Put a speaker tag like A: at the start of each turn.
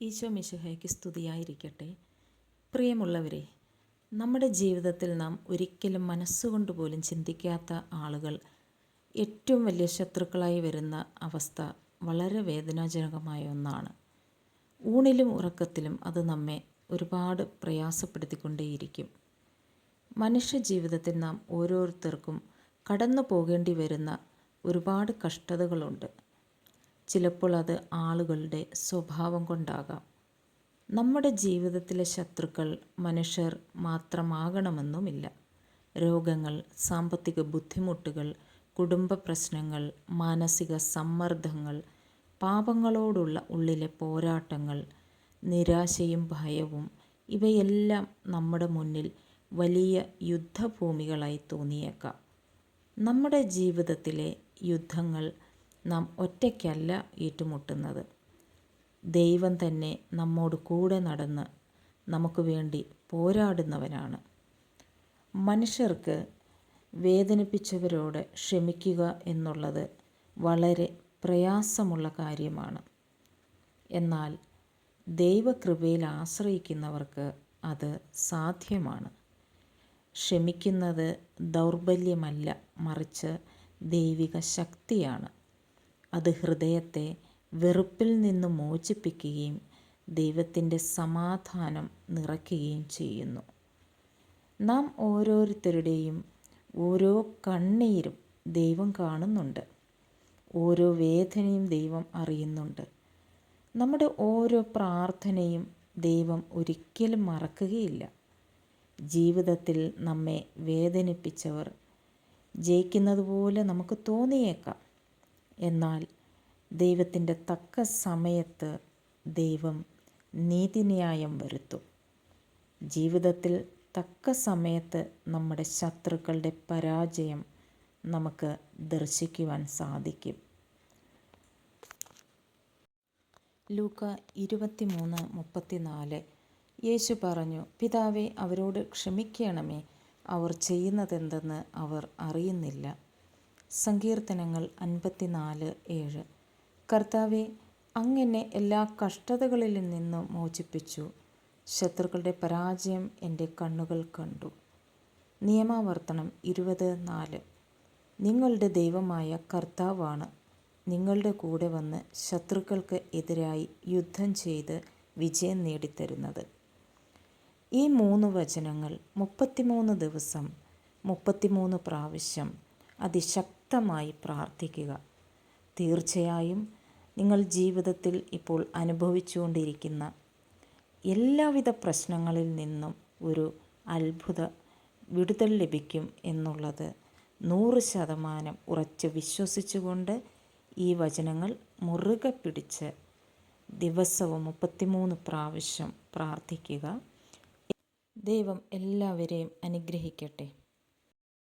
A: ഈശോ മിശിഹായ്ക്ക് സ്തുതിയായിരിക്കട്ടെ. പ്രിയമുള്ളവരെ, നമ്മുടെ ജീവിതത്തിൽ നാം ഒരിക്കലും മനസ്സുകൊണ്ട് പോലും ചിന്തിക്കാത്ത ആളുകൾ ഏറ്റവും വലിയ ശത്രുക്കളായി വരുന്ന അവസ്ഥ വളരെ വേദനാജനകമായ ഒന്നാണ്. ഊണിലും ഉറക്കത്തിലും അത് നമ്മെ ഒരുപാട് പ്രയാസപ്പെടുത്തിക്കൊണ്ടേയിരിക്കും. മനുഷ്യ ജീവിതത്തിൽ നാം ഓരോരുത്തർക്കും കടന്നു പോകേണ്ടി വരുന്ന ഒരുപാട് കഷ്ടതകളുണ്ട്. ചിലപ്പോൾ അത് ആളുകളുടെ സ്വഭാവം കൊണ്ടാകാം. നമ്മുടെ ജീവിതത്തിലെ ശത്രുക്കൾ മനുഷ്യർ മാത്രമാകണമെന്നുമില്ല. രോഗങ്ങൾ, സാമ്പത്തിക ബുദ്ധിമുട്ടുകൾ, കുടുംബ പ്രശ്നങ്ങൾ, മാനസിക സമ്മർദ്ദങ്ങൾ, പാപങ്ങളോടുള്ള ഉള്ളിലെ പോരാട്ടങ്ങൾ, നിരാശയും ഭയവും ഇവയെല്ലാം നമ്മുടെ മുന്നിൽ വലിയ യുദ്ധഭൂമികളായി തോന്നിയേക്കാം. നമ്മുടെ ജീവിതത്തിലെ യുദ്ധങ്ങൾ നാം ഒറ്റയ്ക്കല്ല ഏറ്റുമുട്ടുന്നത്. ദൈവം തന്നെ നമ്മോട് കൂടെ നടന്ന് നമുക്ക് വേണ്ടി പോരാടുന്നവനാണ്. മനുഷ്യർക്ക് വേദനിപ്പിച്ചവരോട് ക്ഷമിക്കുക എന്നുള്ളത് വളരെ പ്രയാസമുള്ള കാര്യമാണ്. എന്നാൽ ദൈവകൃപയിൽ ആശ്രയിക്കുന്നവർക്ക് അത് സാധ്യമാണ്. ക്ഷമിക്കുന്നത് ദൗർബല്യമല്ല, മറിച്ച് ദൈവിക ശക്തിയാണ്. അത് ഹൃദയത്തെ വെറുപ്പിൽ നിന്ന് മോചിപ്പിക്കുകയും ദൈവത്തിൻ്റെ സമാധാനം നിറയ്ക്കുകയും ചെയ്യുന്നു. നാം ഓരോരുത്തരുടെയും ഓരോ കണ്ണീരും ദൈവം കാണുന്നുണ്ട്. ഓരോ വേദനയും ദൈവം അറിയുന്നുണ്ട്. നമ്മുടെ ഓരോ പ്രാർത്ഥനയും ദൈവം ഒരിക്കലും മറക്കുകയില്ല. ജീവിതത്തിൽ നമ്മെ വേദനിപ്പിച്ചവർ ജയിക്കുന്നത് പോലെ നമുക്ക് തോന്നിയേക്കാം. എന്നാൽ ദൈവത്തിൻ്റെ തക്ക സമയത്ത് ദൈവം നീതിന്യായം വരുത്തും. ജീവിതത്തിൽ തക്ക സമയത്ത് നമ്മുടെ ശത്രുക്കളുടെ പരാജയം നമുക്ക് ദർശിക്കുവാൻ സാധിക്കും. ലൂക്ക 23:34 യേശു പറഞ്ഞു, പിതാവേ, അവരോട് ക്ഷമിക്കണമേ, അവർ ചെയ്യുന്നതെന്തെന്ന് അവർ അറിയുന്നില്ല. സങ്കീർത്തനങ്ങൾ 54:7 കർത്താവേ, അങ്ങ് എല്ലാ കഷ്ടതകളിൽ നിന്നും മോചിപ്പിച്ചു. ശത്രുക്കളുടെ പരാജയം എൻ്റെ കണ്ണുകൾ കണ്ടു. നിയമാവർത്തനം 20:4 നിങ്ങളുടെ ദൈവമായ കർത്താവാണ് നിങ്ങളുടെ കൂടെ വന്ന് ശത്രുക്കൾക്ക് എതിരായി യുദ്ധം ചെയ്ത് വിജയം നേടിത്തരുന്നത്. ഈ 3 വചനങ്ങൾ 33 ദിവസം 33 പ്രാവശ്യം അതിശക്തമായി പ്രാർത്ഥിക്കുക. തീർച്ചയായും നിങ്ങൾ ജീവിതത്തിൽ ഇപ്പോൾ അനുഭവിച്ചുകൊണ്ടിരിക്കുന്ന എല്ലാവിധ പ്രശ്നങ്ങളിൽ നിന്നും ഒരു അത്ഭുത വിടുതൽ ലഭിക്കും എന്നുള്ളത് 100% ഉറച്ച് വിശ്വസിച്ചുകൊണ്ട് ഈ വചനങ്ങൾ മുറുകെ പിടിച്ച് ദിവസവും 33 പ്രാവശ്യം പ്രാർത്ഥിക്കുക. ദൈവം എല്ലാവരെയും അനുഗ്രഹിക്കട്ടെ.